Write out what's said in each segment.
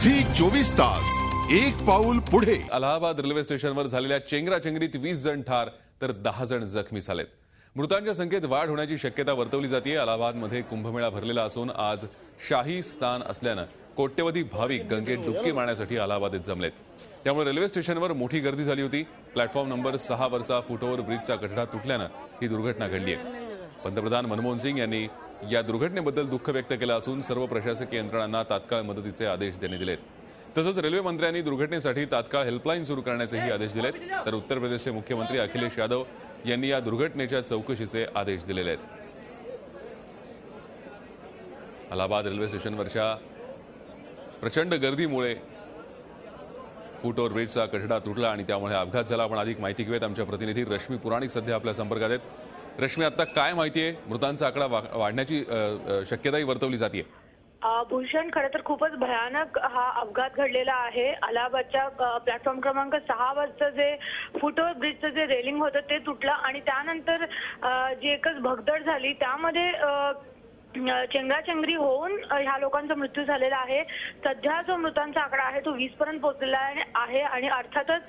Zee 24 तास एक पाऊल पुढे। अलाहाबाद रेल्वे स्टेशनवर झालेल्या चेंगराचेंगरीत 20 जण ठार तर 10 जण जखमी झालेत। मृतांच्या संख्येत वाढ होण्याची शक्यता वर्तवली जाते। अलाहाबादमध्ये कुंभमेळा भरलेला असून आज शाही स्नान असल्याने कोट्यवधी भाविक गंगेत डुबकी मारण्यासाठी अलाहाबादेत जमलेत। त्यामुळे रेल्वे स्टेशनवर मोठी गर्दी झाली होती। प्लॅटफॉर्म नंबर 6 वरचा फुटओव्हर ब्रिजचा कठडा तुटल्याने ही दुर्घटना घडली आहे। पंतप्रधान मनमोहन सिंग यांनी या दुर्घटनेबद्दल दुःख व्यक्त केलं असून सर्व प्रशासकीय यंत्रणांना तात्काळ मदतीचे आदेश देण्यात दिलेत। तसंच रेल्वे मंत्र्यांनी दुर्घटनेसाठी तात्काळ हेल्पलाईन सुरू करण्याचेही आदेश दिलेत। तर उत्तर प्रदेशचे मुख्यमंत्री अखिलेश यादव यांनी या दुर्घटनेच्या चौकशीचे आदेश दिलेले आहेत। अलाहाबाद रेल्वे स्टेशनवरच्या प्रचंड गर्दीमुळे फुटओव्हर ब्रिजचा कठडा तुटला आणि त्यामुळे अपघात झाला। आपण अधिक माहिती घेऊयात आमच्या प्रतिनिधी रश्मी पुराणिक सध्या आपल्या संपर्कात आहेत। रश्मी, आता काय माहिती आहे? मृतांचा आकडा वाढण्याची शक्यताही वर्तवली जाते। भूषण, खरं तर खूपच भयानक हा अपघात घडलेला आहे। अलाहाबादच्या प्लॅटफॉर्म क्रमांक 6 वरचं जे फुटओव्हर ब्रिजचं जे रेलिंग होतं ते तुटलं आणि त्यानंतर जी एकच भगदड झाली त्यामध्ये चेंगराचेंगरी होऊन ह्या लोकांचा मृत्यू झालेला आहे। सध्या जो मृतांचा आकडा आहे तो 20 पर्यंत पोहोचलेला आहे आणि अर्थातच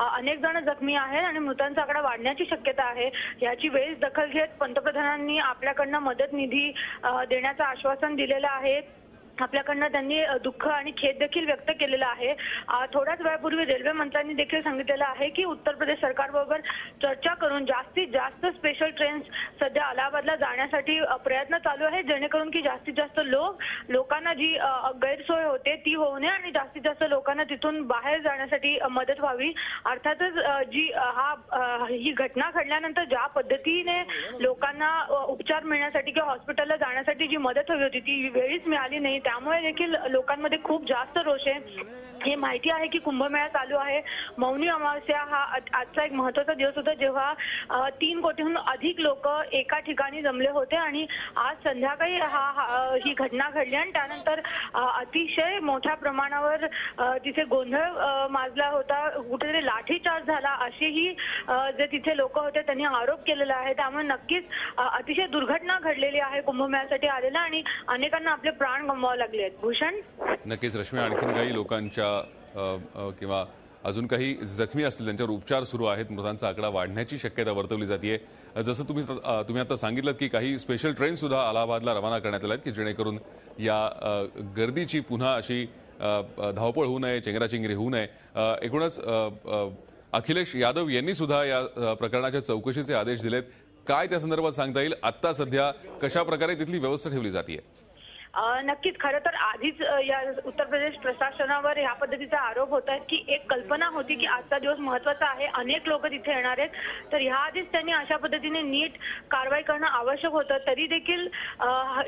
अनेक जण जखमी आहेत आणि मृतांचा आकडा वाढण्याची शक्यता आहे। याची वेळीच दखल घेत पंतप्रधानांनी आपल्याकडनं मदत निधी देण्याचं आश्वासन दिलेलं आहे। आपल्याकडनं त्यांनी दुःख आणि खेद देखील व्यक्त केलेला आहे। थोड्याच वेळापूर्वी रेल्वे मंत्र्यांनी देखील सांगितलेलं आहे की उत्तर प्रदेश सरकारबरोबर चर्चा करून जास्तीत जास्त स्पेशल ट्रेन्स सध्या अलाहाबादला जाण्यासाठी प्रयत्न चालू आहे, जेणेकरून की जास्तीत जास्त लोकांना जी गैरसोय होते ती होऊ नये आणि जास्तीत जास्त लोकांना तिथून बाहेर जाण्यासाठी मदत व्हावी। अर्थातच ही घटना घडल्यानंतर ज्या पद्धतीने लोकांना उपचार मिळण्यासाठी किंवा हॉस्पिटलला जाण्यासाठी जी मदत हवी होती ती वेळीच मिळाली नाही, त्यामुळे देखील लोकांमध्ये खूप जास्त रोष आहे। हे माहिती आहे की कुंभमेळा चालू आहे। मौनी अमावस्या हा आजचा एक महत्त्वाचा दिवस होता, जेव्हा 3 कोटीहून अधिक लोक एका ठिकाणी जमले होते आणि आज संध्याकाळी ही घटना घडली आणि त्यानंतर अतिशय मोठ्या प्रमाणावर तिथे गोंधळ माजला होता, कुठेतरी लाठीचार्ज झाला असेही जे तिथे लोक होते त्यांनी आरोप केलेला आहे। त्यामुळे नक्कीच अतिशय दुर्घटना घडलेली आहे कुंभमेळ्यासाठी आलेला आणि अनेकांना आपले प्राण गमवावे लागले आहेत। भूषण, नक्कीच रश्मी, आणखीन काही लोकांच्या किंवा अजून काही जखमी असतील त्यांच्यावर उपचार सुरू आहेत। मृतांचा आकडा वाढण्याची शक्यता वर्तवली जाते। जसं तुम्ही आता सांगितलं की काही स्पेशल ट्रेन सुद्धा अलाहाबादला रवाना करण्यात आल्या आहेत की जेणेकरून या गर्दीची पुन्हा अशी धावपळ होऊ नये, चेंगराचेंगरी होऊ नये। एकूणच अखिलेश यादव यांनी सुद्धा या प्रकरणाच्या चौकशीचे आदेश दिलेत। काय त्या संदर्भात सांगता येईल? आता सध्या कशा प्रकारे तिथली व्यवस्था ठेवली जाते? नक्कीच, खरं तर आधीच या उत्तर प्रदेश प्रशासनावर ह्या पद्धतीचा आरोप होत आहे की एक कल्पना होती की आजचा दिवस महत्त्वाचा आहे, अनेक लोक तिथे येणार आहेत, तर ह्या आधीच त्यांनी अशा पद्धतीने नीट कारवाई करणं आवश्यक होतं। तरी देखील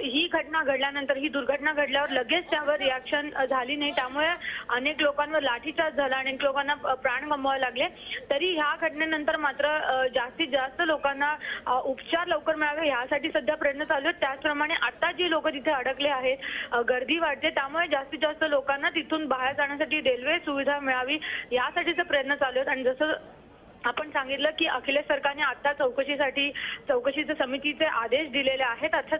ही घटना घडल्यानंतर, ही दुर्घटना घडल्यावर लगेच त्यावर रिॲक्शन झाली नाही, त्यामुळे अनेक लोकांवर लाठीचार्ज झाला, अनेक लोकांना प्राण गमवावे लागले। तरी ह्या घटनेनंतर मात्र जास्तीत जास्त लोकांना उपचार लवकर मिळावे यासाठी सध्या प्रयत्न चालू आहेत। त्याचप्रमाणे आता जी लोक तिथे अडकले आहेत, गर्दी वाढते, त्यामुळे जास्तीत जास्त लोकांना तिथून बाहेर जाण्यासाठी रेल्वे सुविधा मिळावी यासाठीचे प्रयत्न चालू आहेत। आणि जसं आपण सांगितलं की अखिलेश सरकारने आता चौकशीच्या समितीचे आदेश दिलेले आहेत। अर्थात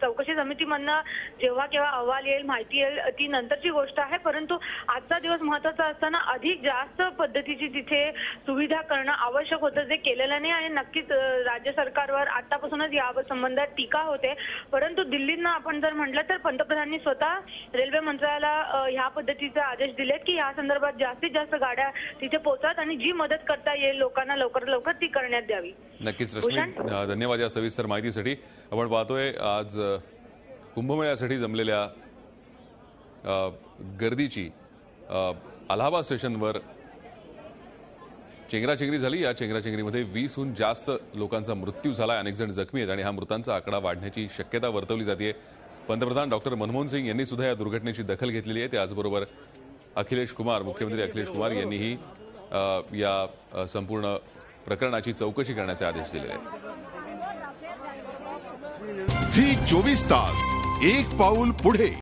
चौकशी समितीमधनं जेव्हा केव्हा अहवाल येईल, माहिती येईल ती नंतरची गोष्ट आहे, परंतु आजचा दिवस महत्त्वाचा असताना अधिक जास्त पद्धतीची तिथे सुविधा करणं आवश्यक होतं, जे केलेलं नाही। आणि नक्कीच राज्य सरकारवर आतापासूनच या संबंधात टीका होते, परंतु दिल्लीनं आपण जर म्हटलं तर पंतप्रधानांनी स्वतः रेल्वे मंत्रालयाला ह्या पद्धतीचे आदेश दिलेत की या संदर्भात जास्तीत जास्त गाड्या तिथे पोहोचतात आणि जी मदत करता लोकांना लवकरात लवकर ती करण्यात द्यावी। नक्कीच रश्मी, धन्यवाद या सविस्तर माहितीसाठी। आपण पाहतोय आज कुंभमेळ्यासाठी जमलेल्या गर्दीची अलाहाबाद स्टेशनवर चेंगराचेंगरी झाली। या चेंगराचेंगरीमध्ये 20हून जास्त लोकांचा मृत्यू झाला, अनेक जण जखमी आहेत आणि हा मृतांचा आकडा वाढण्याची शक्यता वर्तवली जाते। पंतप्रधान डॉक्टर मनमोहन सिंग यांनी सुद्धा या दुर्घटनेची दखल घेतलेली आहे। त्याचबरोबर मुख्यमंत्री अखिलेश कुमार यांनीही या संपूर्ण प्रकरणाची चौकशी करण्याचे आदेश दिले आहेत। झी 24 तास एक पाऊल पुढे।